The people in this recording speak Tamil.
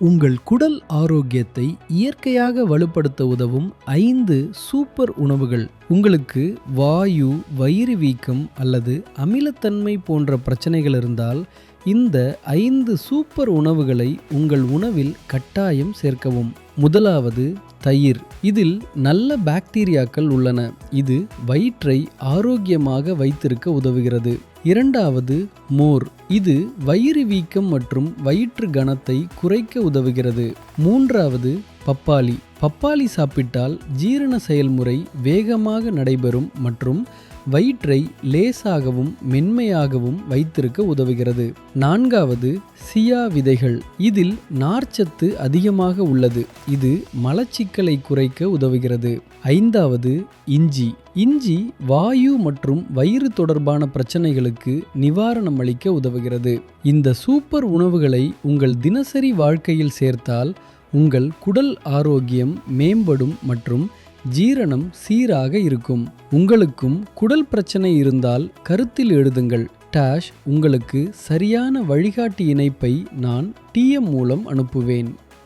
உங்கள் குடல் ஆரோக்கியத்தை இயற்கையாக வலுப்படுத்த உதவும் 5 சூப்பர் உணவுகள். உங்களுக்கு வாயு, வயிறு வீக்கம் அல்லது அமிலத்தன்மை போன்ற பிரச்சனைகள் இருந்தால் இந்த 5 சூப்பர் உணவுகளை உங்கள் உணவில் கட்டாயம் சேர்க்கவும். முதலாவது தயிர். இதில் நல்ல பாக்டீரியாக்கள் உள்ளன. இது வயிற்றை ஆரோக்கியமாக வைத்திருக்க உதவுகிறது. இரண்டாவது மோர். இது வயிறு வீக்கம் மற்றும் வயிற்று கனத்தை குறைக்க உதவுகிறது. மூன்றாவது பப்பாளி. பப்பாளி சாப்பிட்டால் ஜீரண செயல்முறை வேகமாக நடைபெறும் மற்றும் வயிற்றை லேசாகவும் மென்மையாகவும் வைத்திருக்க உதவுகிறது. நான்காவது சியா விதைகள். இதில் நார்ச்சத்து அதிகமாக உள்ளது. இது மலச்சிக்கலை குறைக்க உதவுகிறது. ஐந்தாவது இஞ்சி. இஞ்சி வாயு மற்றும் வயிறு தொடர்பான பிரச்சனைகளுக்கு நிவாரணம் அளிக்க உதவுகிறது. இந்த சூப்பர் உணவுகளை உங்கள் தினசரி வாழ்க்கையில் சேர்த்தால் உங்கள் குடல் ஆரோக்கியம் மேம்படும் மற்றும் ஜீரணம் சீராக இருக்கும். உங்களுக்கும் குடல் பிரச்சனை இருந்தால் கருத்தில் எழுதுங்கள். உங்களுக்கு சரியான வழிகாட்டி இணைப்பை நான் TM மூலம் அனுப்புவேன்.